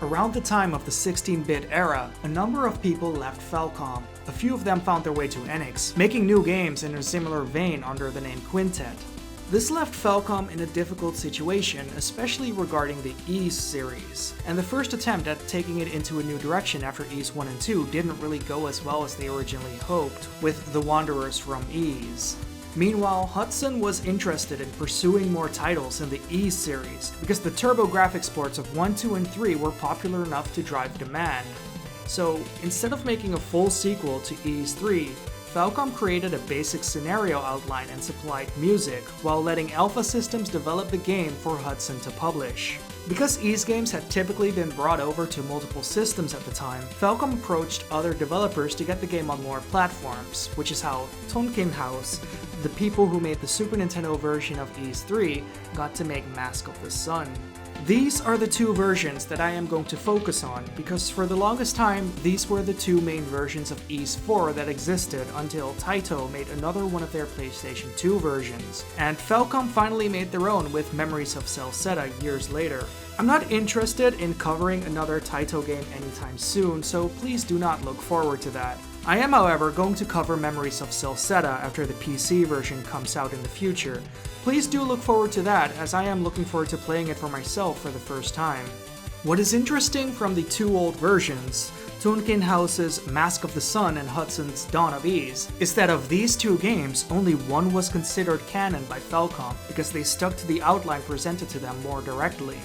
Around the time of the 16-bit era, a number of people left Falcom. A few of them found their way to Enix, making new games in a similar vein under the name Quintet. This left Falcom in a difficult situation, especially regarding the Ys series, and the first attempt at taking it into a new direction after Ys 1 and 2 didn't really go as well as they originally hoped, with The Wanderers from Ys. Meanwhile, Hudson was interested in pursuing more titles in the Ys series, because the Turbografx ports of 1, 2, and 3 were popular enough to drive demand. So, instead of making a full sequel to Ys 3, Falcom created a basic scenario outline and supplied music, while letting Alpha Systems develop the game for Hudson to publish. Because Ys games had typically been brought over to multiple systems at the time, Falcom approached other developers to get the game on more platforms, which is how Tonkin House, the people who made the Super Nintendo version of Ys 3, got to make Mask of the Sun. These are the two versions that I am going to focus on, because for the longest time, these were the two main versions of Ys 4 that existed until Taito made another one of their PlayStation 2 versions, and Falcom finally made their own with Memories of Celceta years later. I'm not interested in covering another Taito game anytime soon, so please do not look forward to that. I am, however, going to cover Memories of Celceta after the PC version comes out in the future. Please do look forward to that, as I am looking forward to playing it for myself for the first time. What is interesting from the two old versions, Tonkin House's Mask of the Sun and Hudson's Dawn of Ys, is that of these two games, only one was considered canon by Falcom, because they stuck to the outline presented to them more directly.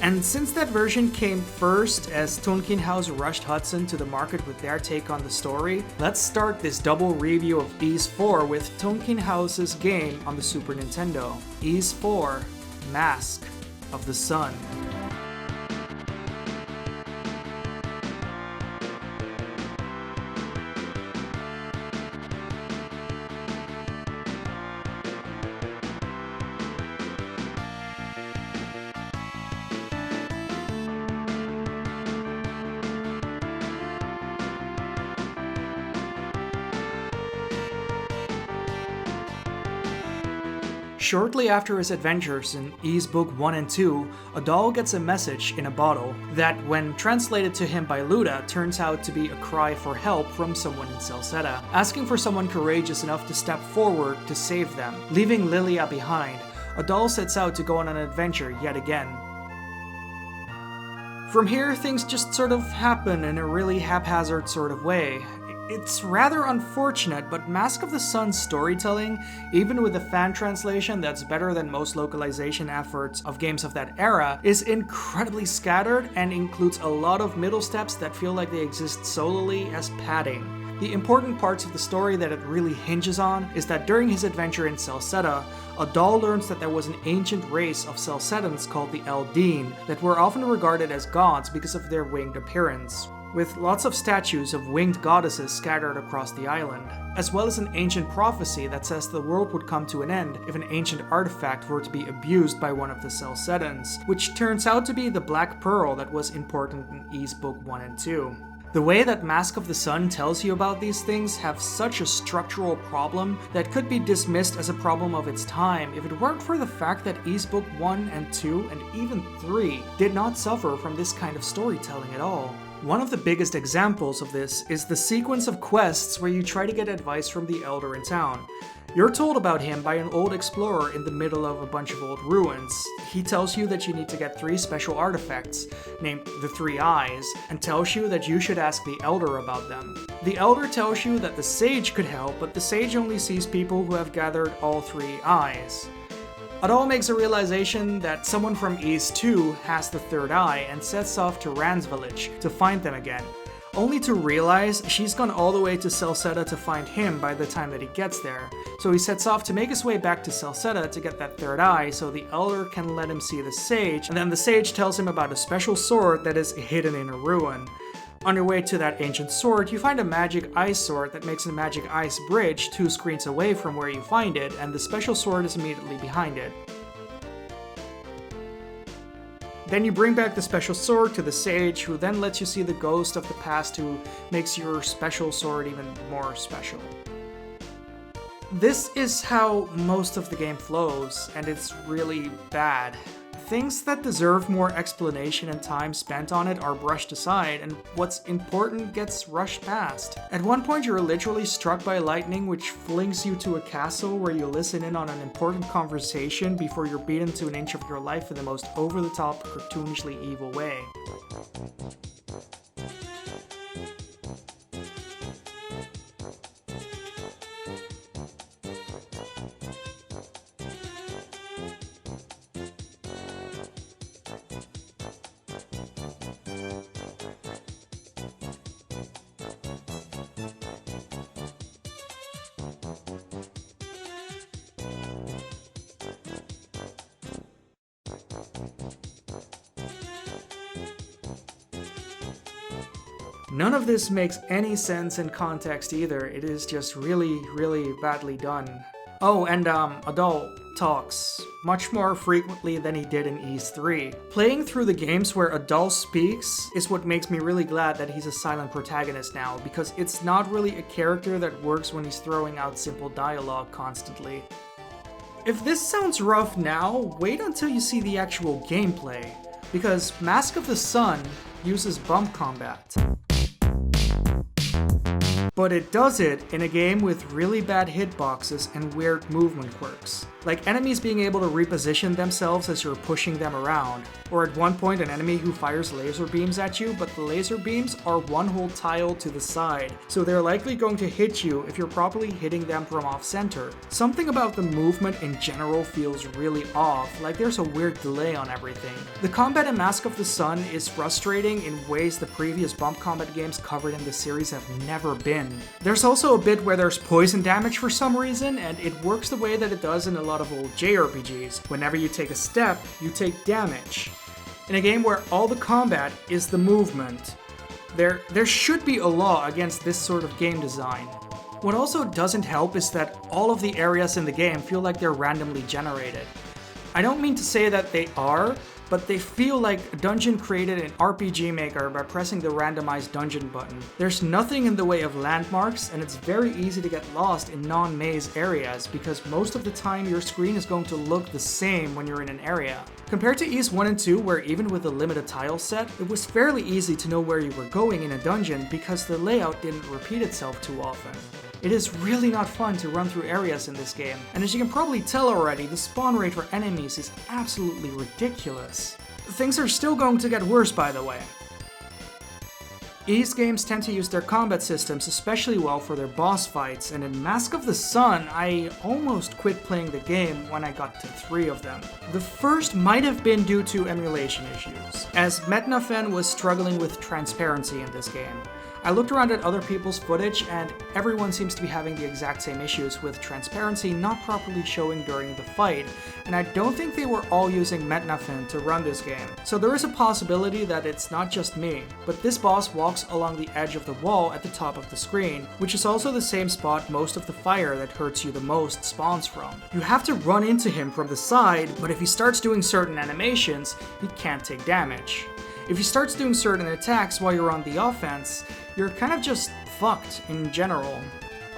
And since that version came first, as Tonkin House rushed Hudson to the market with their take on the story, let's start this double review of Ys 4 with Tonkin House's game on the Super Nintendo, Ys 4, Mask of the Sun. Shortly after his adventures in Ys Book 1 and 2, a doll gets a message in a bottle that, when translated to him by Luda, turns out to be a cry for help from someone in Celceta, asking for someone courageous enough to step forward to save them. Leaving Lilia behind, a doll sets out to go on an adventure yet again. From here, things just sort of happen in a really haphazard sort of way. It's rather unfortunate, but Mask of the Sun's storytelling, even with a fan translation that's better than most localization efforts of games of that era, is incredibly scattered and includes a lot of middle steps that feel like they exist solely as padding. The important parts of the story that it really hinges on is that during his adventure in Celceta, a doll learns that there was an ancient race of Celcetans called the Eldeen that were often regarded as gods because of their winged appearance, with lots of statues of winged goddesses scattered across the island, as well as an ancient prophecy that says the world would come to an end if an ancient artifact were to be abused by one of the Celcetans, which turns out to be the Black Pearl that was important in Ys Book 1 and 2. The way that Mask of the Sun tells you about these things have such a structural problem that could be dismissed as a problem of its time if it weren't for the fact that Ys Book 1 and 2 and even 3 did not suffer from this kind of storytelling at all. One of the biggest examples of this is the sequence of quests where you try to get advice from the elder in town. You're told about him by an old explorer in the middle of a bunch of old ruins. He tells you that you need to get 3 special artifacts, named the 3 Eyes, and tells you that you should ask the elder about them. The elder tells you that the sage could help, but the sage only sees people who have gathered all 3 eyes. Adol makes a realization that someone from Ys 2 has the 3rd eye and sets off to Rand's village to find them again, only to realize she's gone all the way to Celceta to find him by the time that he gets there. So he sets off to make his way back to Celceta to get that 3rd eye so the elder can let him see the sage, and then the sage tells him about a special sword that is hidden in a ruin. On your way to that ancient sword, you find a magic ice sword that makes a magic ice bridge 2 screens away from where you find it, and the special sword is immediately behind it. Then you bring back the special sword to the sage, who then lets you see the ghost of the past, who makes your special sword even more special. This is how most of the game flows, and it's really bad. things that deserve more explanation and time spent on it are brushed aside, and what's important gets rushed past. At one point you're literally struck by lightning which flings you to a castle where you listen in on an important conversation before you're beaten to an inch of your life in the most over-the-top, cartoonishly evil way. None of this makes any sense in context either. It is just really, really badly done. Oh, and Adult talks much more frequently than he did in Ys 3. Playing through the games where Adult speaks is what makes me really glad that he's a silent protagonist now, because it's not really a character that works when he's throwing out simple dialogue constantly. If this sounds rough now, wait until you see the actual gameplay, because Mask of the Sun uses bump combat. But it does it in a game with really bad hitboxes and weird movement quirks. Like enemies being able to reposition themselves as you're pushing them around, or at one point an enemy who fires laser beams at you, but the laser beams are one whole tile to the side, so they're likely going to hit you if you're properly hitting them from off-center. Something about the movement in general feels really off, like there's a weird delay on everything. The combat in Mask of the Sun is frustrating in ways the previous bump combat games covered in the series have never been. There's also a bit where there's poison damage for some reason, and it works the way that it does in a lot of old JRPGs. Whenever you take a step, you take damage. In a game where all the combat is the movement, there should be a law against this sort of game design. What also doesn't help is that all of the areas in the game feel like they're randomly generated. I don't mean to say that they are, but they feel like a dungeon created in RPG Maker by pressing the randomized dungeon button. There's nothing in the way of landmarks, and it's very easy to get lost in non-maze areas because most of the time your screen is going to look the same when you're in an area. Compared to Ys 1 and 2, where even with a limited tile set, it was fairly easy to know where you were going in a dungeon because the layout didn't repeat itself too often. It is really not fun to run through areas in this game, and as you can probably tell already, the spawn rate for enemies is absolutely ridiculous. Things are still going to get worse, by the way. Ys games tend to use their combat systems especially well for their boss fights, and in Mask of the Sun, I almost quit playing the game when I got to 3 of them. The first might have been due to emulation issues, as Metnafen was struggling with transparency in this game. I looked around at other people's footage, and everyone seems to be having the exact same issues with transparency not properly showing during the fight, and I don't think they were all using Metnafen to run this game. So there is a possibility that it's not just me, but this boss walks along the edge of the wall at the top of the screen, which is also the same spot most of the fire that hurts you the most spawns from. You have to run into him from the side, but if he starts doing certain animations, he can't take damage. If he starts doing certain attacks while you're on the offense, you're kind of just fucked in general.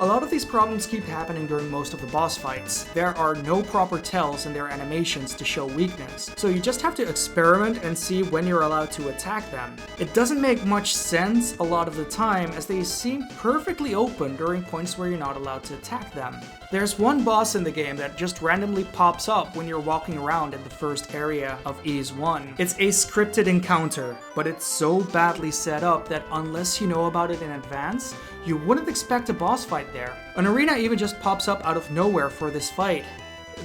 A lot of these problems keep happening during most of the boss fights. There are no proper tells in their animations to show weakness, so you just have to experiment and see when you're allowed to attack them. It doesn't make much sense a lot of the time, as they seem perfectly open during points where you're not allowed to attack them. There's one boss in the game that just randomly pops up when you're walking around in the first area of Ys 1. It's a scripted encounter, but it's so badly set up that unless you know about it in advance, you wouldn't expect a boss fight there. An arena even just pops up out of nowhere for this fight.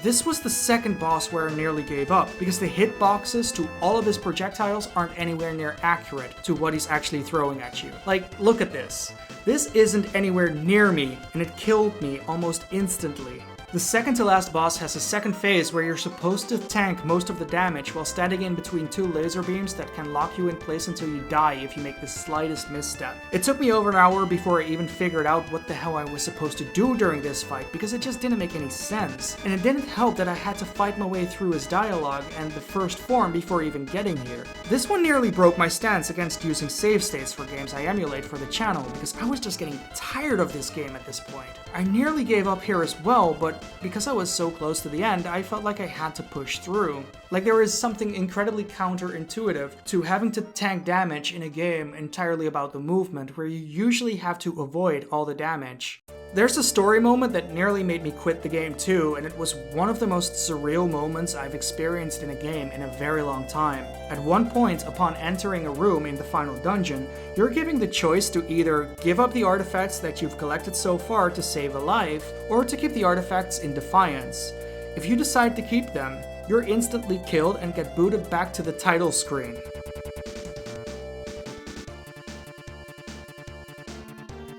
This was the second boss where I nearly gave up, because the hitboxes to all of his projectiles aren't anywhere near accurate to what he's actually throwing at you. Like, look at this. This isn't anywhere near me, and it killed me almost instantly. The second to last boss has a second phase where you're supposed to tank most of the damage while standing in between 2 laser beams that can lock you in place until you die if you make the slightest misstep. It took me over an hour before I even figured out what the hell I was supposed to do during this fight, because it just didn't make any sense. And it didn't help that I had to fight my way through his dialogue and the first form before even getting here. This one nearly broke my stance against using save states for games I emulate for the channel, because I was just getting tired of this game at this point. I nearly gave up here as well, but but because I was so close to the end, I felt like I had to push through. Like there is something incredibly counterintuitive to having to tank damage in a game entirely about the movement, where you usually have to avoid all the damage. There's a story moment that nearly made me quit the game too, and it was one of the most surreal moments I've experienced in a game in a very long time. At one point, upon entering a room in the final dungeon, you're given the choice to either give up the artifacts that you've collected so far to save a life, or to keep the artifacts in defiance. If you decide to keep them, you're instantly killed and get booted back to the title screen.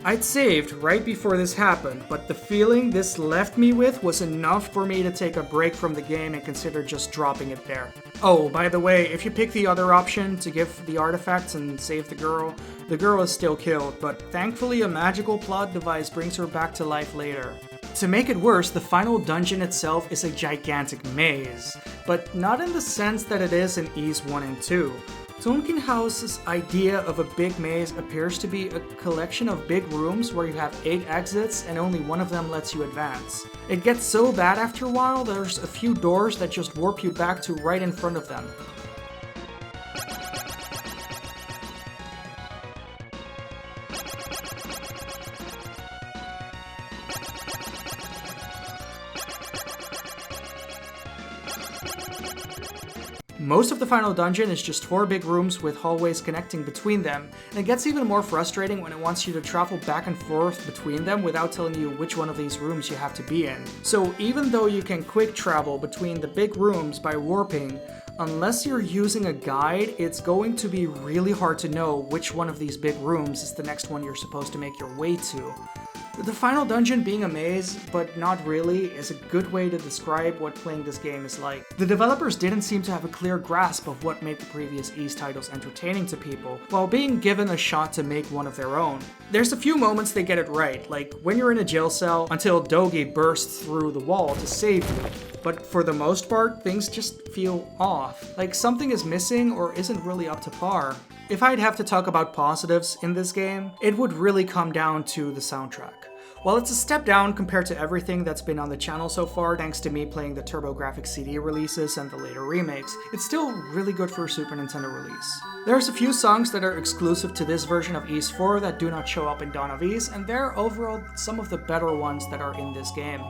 I'd saved right before this happened, but the feeling this left me with was enough for me to take a break from the game and consider just dropping it there. Oh, by the way, if you pick the other option to give the artifacts and save the girl is still killed, but thankfully a magical plot device brings her back to life later. To make it worse, the final dungeon itself is a gigantic maze, but not in the sense that it is in Ys 1 and 2. Tonkin House's idea of a big maze appears to be a collection of big rooms where you have 8 exits and only one of them lets you advance. It gets so bad after a while, there's a few doors that just warp you back to right in front of them. Most of the final dungeon is just 4 big rooms with hallways connecting between them, and it gets even more frustrating when it wants you to travel back and forth between them without telling you which one of these rooms you have to be in. So even though you can quick travel between the big rooms by warping, unless you're using a guide, it's going to be really hard to know which one of these big rooms is the next one you're supposed to make your way to. The final dungeon being a maze, but not really, is a good way to describe what playing this game is like. The developers didn't seem to have a clear grasp of what made the previous Ys titles entertaining to people, while being given a shot to make one of their own. There's a few moments they get it right, like when you're in a jail cell until Dogi bursts through the wall to save you. But for the most part, things just feel off, like something is missing or isn't really up to par. If I'd have to talk about positives in this game, it would really come down to the soundtrack. While it's a step down compared to everything that's been on the channel so far, thanks to me playing the Turbografx CD releases and the later remakes, it's still really good for a Super Nintendo release. There's a few songs that are exclusive to this version of Ys 4 that do not show up in Dawn of Ys, and they're overall some of the better ones that are in this game.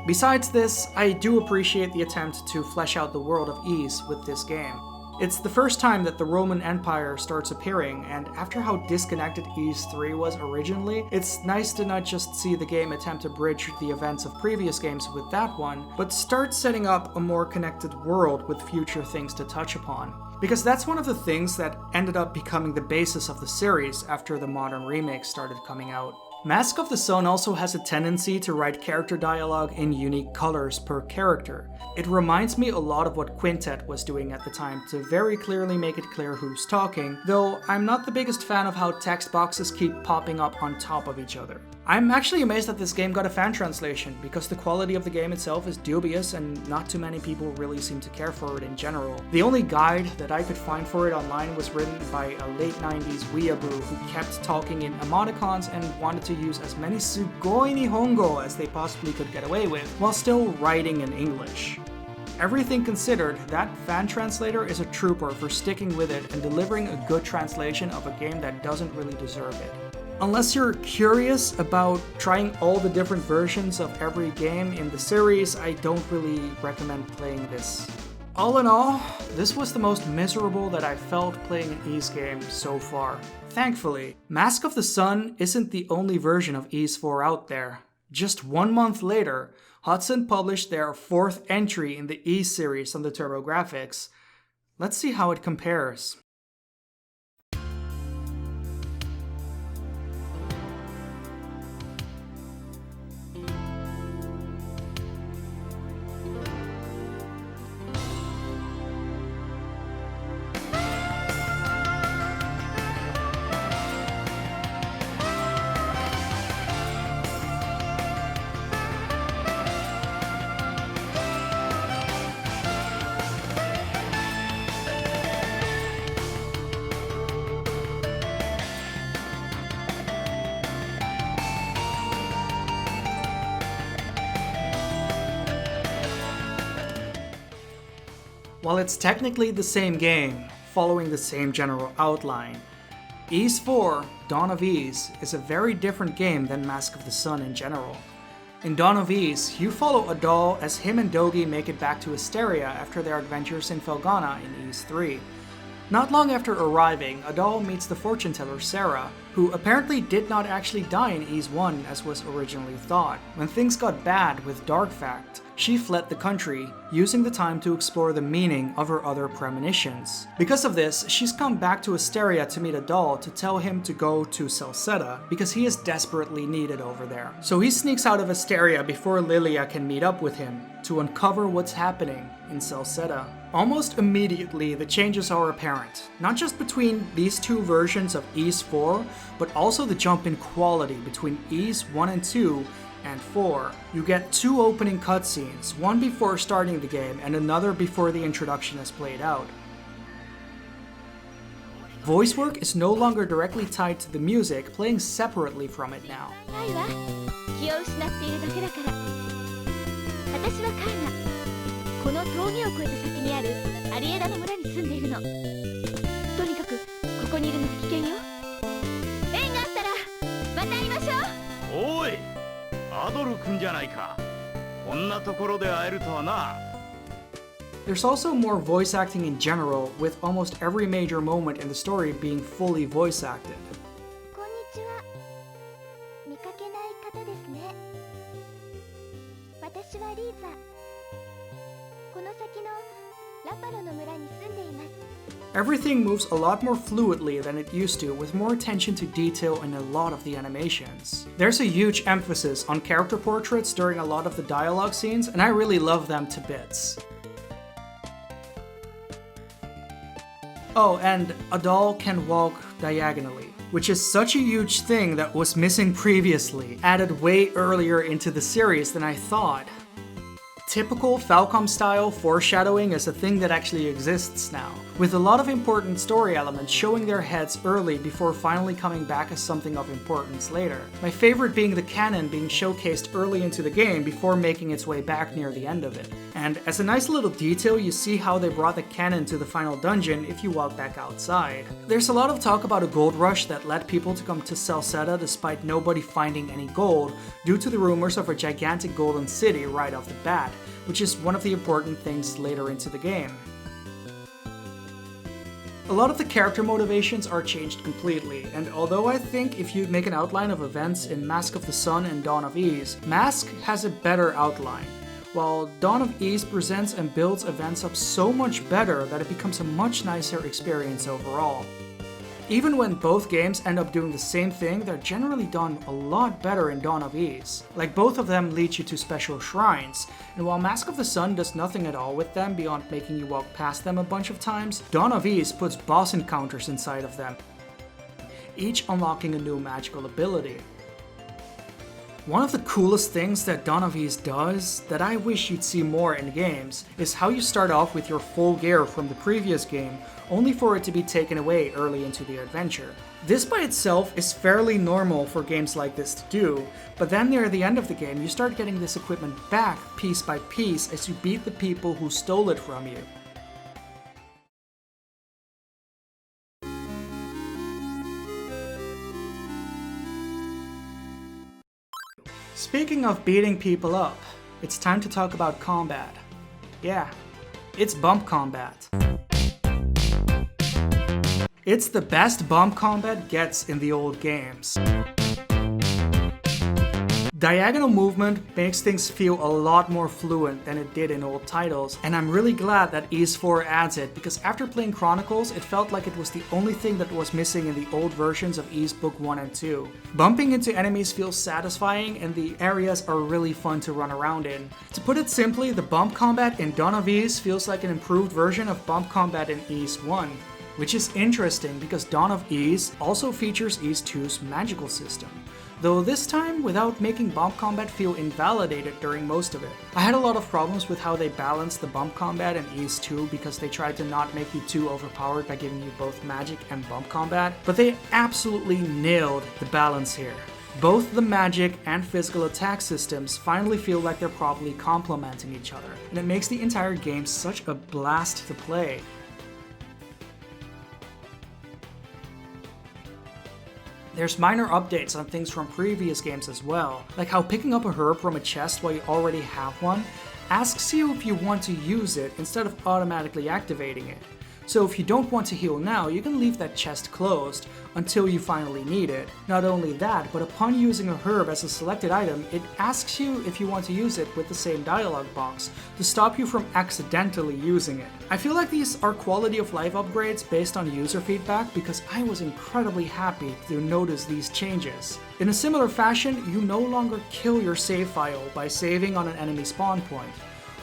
Besides this, I do appreciate the attempt to flesh out the world of Ys with this game. It's the first time that the Roman Empire starts appearing, and after how disconnected Ys 3 was originally, it's nice to not just see the game attempt to bridge the events of previous games with that one, but start setting up a more connected world with future things to touch upon. Because that's one of the things that ended up becoming the basis of the series after the modern remakes started coming out. Mask of the Sun also has a tendency to write character dialogue in unique colors per character. It reminds me a lot of what Quintet was doing at the time to very clearly make it clear who's talking, though I'm not the biggest fan of how text boxes keep popping up on top of each other. I'm actually amazed that this game got a fan translation, because the quality of the game itself is dubious and not too many people really seem to care for it in general. The only guide that I could find for it online was written by a late 90s weeaboo who kept talking in emoticons and wanted to use as many sugoi nihongo as they possibly could get away with, while still writing in English. Everything considered, that fan translator is a trooper for sticking with it and delivering a good translation of a game that doesn't really deserve it. Unless you're curious about trying all the different versions of every game in the series, I don't really recommend playing this. All in all, this was the most miserable that I felt playing an Ys game so far. Thankfully, Mask of the Sun isn't the only version of Ys 4 out there. Just 1 month later, Hudson published their 4th entry in the Ys series on the Turbografx. Let's see how it compares. While it's technically the same game, following the same general outline, Ys 4, Dawn of Ys is a very different game than Mask of the Sun in general. In Dawn of Ys, you follow Adal as him and Dogi make it back to Asteria after their adventures in Felghana in Ys 3. Not long after arriving, Adal meets the fortune teller Sarah, who apparently did not actually die in Ys 1 as was originally thought. When things got bad with Darkfact, she fled the country, using the time to explore the meaning of her other premonitions. Because of this, she's come back to Asteria to meet Adal to tell him to go to Celceta because he is desperately needed over there. So he sneaks out of Asteria before Lilia can meet up with him to uncover what's happening in Celceta. Almost immediately, the changes are apparent, not just between these two versions of Ys 4, but also the jump in quality between Ys 1 and 2 and 4. You get two opening cutscenes, one before starting the game and another before the introduction has played out. Voice work is no longer directly tied to the music, playing separately from it now. There's also more voice acting in general, with almost every major moment in the story being fully voice acted. Everything moves a lot more fluidly than it used to, with more attention to detail in a lot of the animations. There's a huge emphasis on character portraits during a lot of the dialogue scenes, and I really love them to bits. Oh, and Adal can walk diagonally, which is such a huge thing that was missing previously, added way earlier into the series than I thought. Typical Falcom style foreshadowing is a thing that actually exists now, with a lot of important story elements showing their heads early before finally coming back as something of importance later. My favorite being the cannon being showcased early into the game before making its way back near the end of it. And as a nice little detail, you see how they brought the cannon to the final dungeon if you walk back outside. There's a lot of talk about a gold rush that led people to come to Celceta despite nobody finding any gold, due to the rumors of a gigantic golden city right off the bat, which is one of the important things later into the game. A lot of the character motivations are changed completely, and although I think if you make an outline of events in Mask of the Sun and Dawn of Ys, Mask has a better outline, while Dawn of Ys presents and builds events up so much better that it becomes a much nicer experience overall. Even when both games end up doing the same thing, they're generally done a lot better in Dawn of Ys. Like, both of them lead you to special shrines, and while Mask of the Sun does nothing at all with them beyond making you walk past them a bunch of times, Dawn of Ys puts boss encounters inside of them, each unlocking a new magical ability. One of the coolest things that Dawn of Ys does, that I wish you'd see more in games, is how you start off with your full gear from the previous game, only for it to be taken away early into the adventure. This by itself is fairly normal for games like this to do, but then near the end of the game you start getting this equipment back piece by piece as you beat the people who stole it from you. Speaking of beating people up, it's time to talk about combat. Yeah, it's bump combat. It's the best bump combat gets in the old games. Diagonal movement makes things feel a lot more fluent than it did in old titles, and I'm really glad that Ys 4 adds it, because after playing Chronicles, it felt like it was the only thing that was missing in the old versions of Ys Book 1 and 2. Bumping into enemies feels satisfying, and the areas are really fun to run around in. To put it simply, the bump combat in Dawn of Ys feels like an improved version of bump combat in Ys 1. Which is interesting because Dawn of Ys also features Ys 2's magical system, though this time without making bump combat feel invalidated during most of it. I had a lot of problems with how they balanced the bump combat in Ys 2 because they tried to not make you too overpowered by giving you both magic and bump combat, but they absolutely nailed the balance here. Both the magic and physical attack systems finally feel like they're properly complementing each other, and it makes the entire game such a blast to play. There's minor updates on things from previous games as well, like how picking up a herb from a chest while you already have one asks you if you want to use it instead of automatically activating it. So if you don't want to heal now, you can leave that chest closed until you finally need it. Not only that, but upon using a herb as a selected item, it asks you if you want to use it with the same dialog box to stop you from accidentally using it. I feel like these are quality of life upgrades based on user feedback because I was incredibly happy to notice these changes. In a similar fashion, you no longer kill your save file by saving on an enemy spawn point.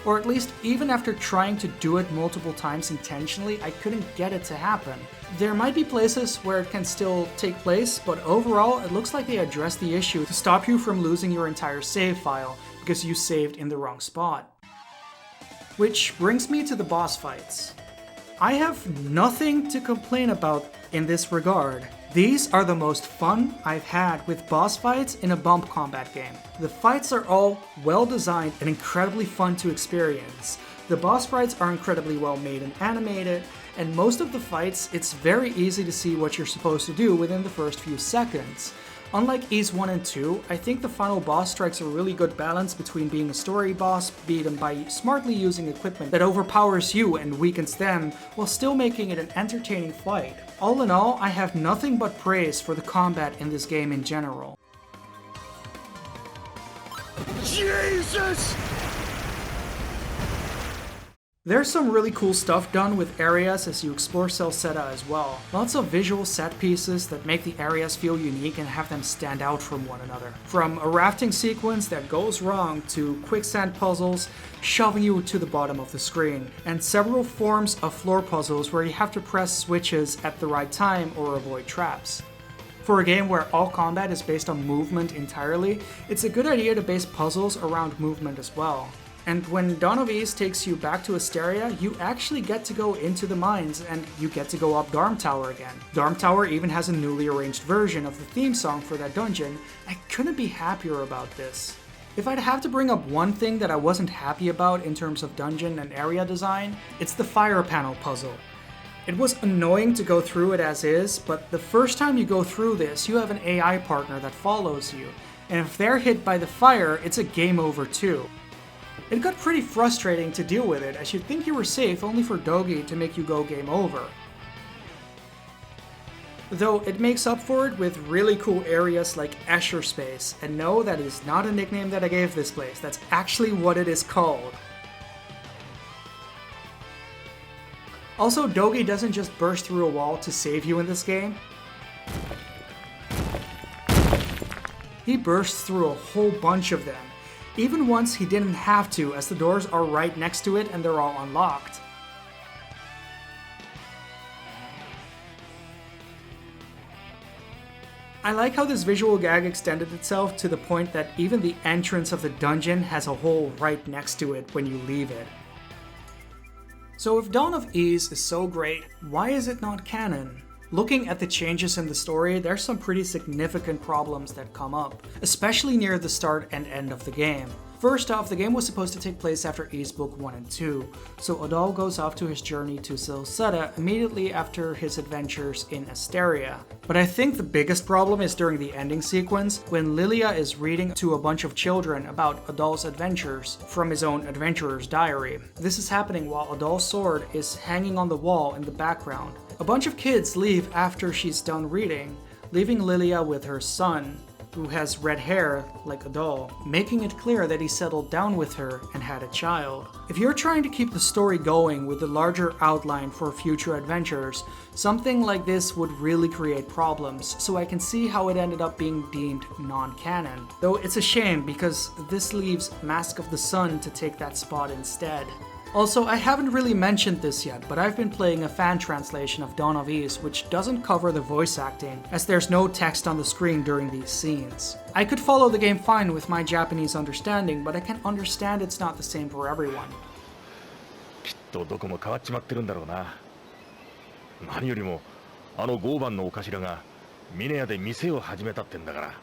Or at least, even after trying to do it multiple times intentionally, I couldn't get it to happen. There might be places where it can still take place, but overall, it looks like they addressed the issue to stop you from losing your entire save file because you saved in the wrong spot. Which brings me to the boss fights. I have nothing to complain about in this regard. These are the most fun I've had with boss fights in a bump combat game. The fights are all well designed and incredibly fun to experience. The boss fights are incredibly well made and animated, and most of the fights, it's very easy to see what you're supposed to do within the first few seconds. Unlike Ys 1 and 2, I think the final boss strikes a really good balance between being a story boss beaten by smartly using equipment that overpowers you and weakens them, while still making it an entertaining fight. All in all, I have nothing but praise for the combat in this game in general. Jesus! There's some really cool stuff done with areas as you explore Celceta as well. Lots of visual set pieces that make the areas feel unique and have them stand out from one another. From a rafting sequence that goes wrong to quicksand puzzles shoving you to the bottom of the screen, and several forms of floor puzzles where you have to press switches at the right time or avoid traps. For a game where all combat is based on movement entirely, it's a good idea to base puzzles around movement as well. And when Dawn of Ys takes you back to Asteria, you actually get to go into the mines and you get to go up Darm Tower again. Darm Tower even has a newly arranged version of the theme song for that dungeon. I couldn't be happier about this. If I'd have to bring up one thing that I wasn't happy about in terms of dungeon and area design, it's the fire panel puzzle. It was annoying to go through it as is, but the first time you go through this, you have an AI partner that follows you. And if they're hit by the fire, it's a game over too. It got pretty frustrating to deal with it, as you'd think you were safe only for Dogi to make you go game over. Though it makes up for it with really cool areas like Escher Space, and no, that is not a nickname that I gave this place, that's actually what it is called. Also, Dogi doesn't just burst through a wall to save you in this game. He bursts through a whole bunch of them. Even once he didn't have to, as the doors are right next to it and they're all unlocked. I like how this visual gag extended itself to the point that even the entrance of the dungeon has a hole right next to it when you leave it. So if Dawn of Ys is so great, why is it not canon? Looking at the changes in the story, there's some pretty significant problems that come up, especially near the start and end of the game. First off, the game was supposed to take place after Ys Book 1 and 2, so Adol goes off to his journey to Celceta immediately after his adventures in Asteria. But I think the biggest problem is during the ending sequence, when Lilia is reading to a bunch of children about Adol's adventures from his own adventurer's diary. This is happening while Adol's sword is hanging on the wall in the background. A bunch of kids leave after she's done reading, leaving Lilia with her son, who has red hair like Adol, making it clear that he settled down with her and had a child. If you're trying to keep the story going with the larger outline for future adventures, something like this would really create problems, so I can see how it ended up being deemed non-canon. Though it's a shame because this leaves Mask of the Sun to take that spot instead. Also, I haven't really mentioned this yet, but I've been playing a fan translation of Dawn of Ys, which doesn't cover the voice acting, as there's no text on the screen during these scenes. I could follow the game fine with my Japanese understanding, but I can understand it's not the same for everyone. きっとどこも変わっちまってるんだろうな。何よりもあの5番のお頭がミネヤで店を始めたってんだから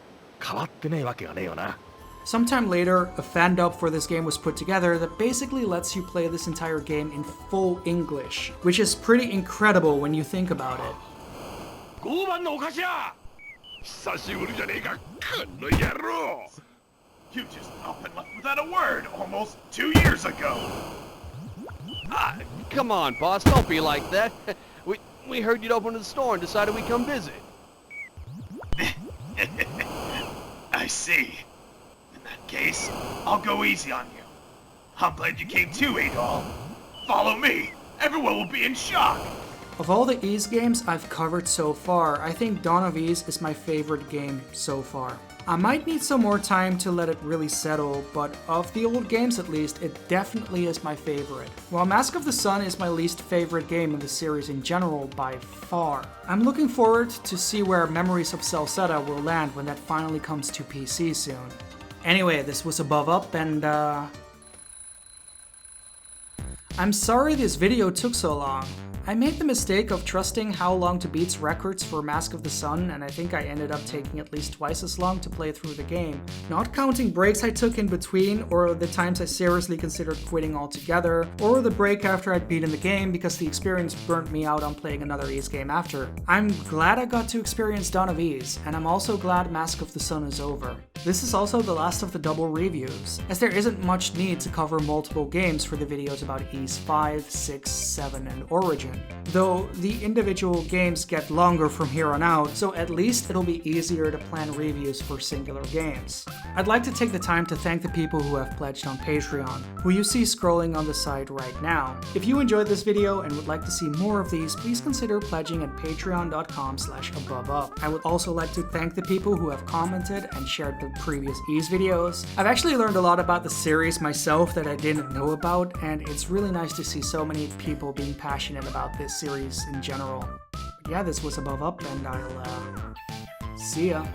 変わってねえわけがねえよな。 Sometime later, a fan dub for this game was put together that basically lets you play this entire game in full English, which is pretty incredible when you think about it. 5番のお菓子や。久しぶりじゃねえか、この野郎。 You just up and left without a word almost 2 years ago. Come on, boss, don't be like that. We heard you'd open the store and decided we'd come visit. I see. In that case, I'll go easy on you. I'm glad you came too, Adol. Follow me. Everyone will be in shock. Of all the Ys games I've covered so far, I think Dawn of Ys is my favorite game so far. I might need some more time to let it really settle, but of the old games at least, it definitely is my favorite. While Mask of the Sun is my least favorite game in the series in general by far. I'm looking forward to see where Memories of Celceta will land when that finally comes to PC soon. Anyway, this was AboveUp and I'm sorry this video took so long. I made the mistake of trusting how long to beat's records for Mask of the Sun, and I think I ended up taking at least twice as long to play through the game. Not counting breaks I took in between, or the times I seriously considered quitting altogether, or the break after I'd beaten the game because the experience burnt me out on playing another Ys game after. I'm glad I got to experience Dawn of Ys, and I'm also glad Mask of the Sun is over. This is also the last of the double reviews, as there isn't much need to cover multiple games for the videos about Ys 5, 6, 7, and Origin. Though the individual games get longer from here on out, so at least it'll be easier to plan reviews for singular games. I'd like to take the time to thank the people who have pledged on Patreon, who you see scrolling on the side right now. If you enjoyed this video and would like to see more of these, please consider pledging at patreon.com/AboveUp. I would also like to thank the people who have commented and shared the previous Ys videos. I've actually learned a lot about the series myself that I didn't know about, and it's really nice to see so many people being passionate about this series in general. But yeah, this was AboveUp, and I'll see ya.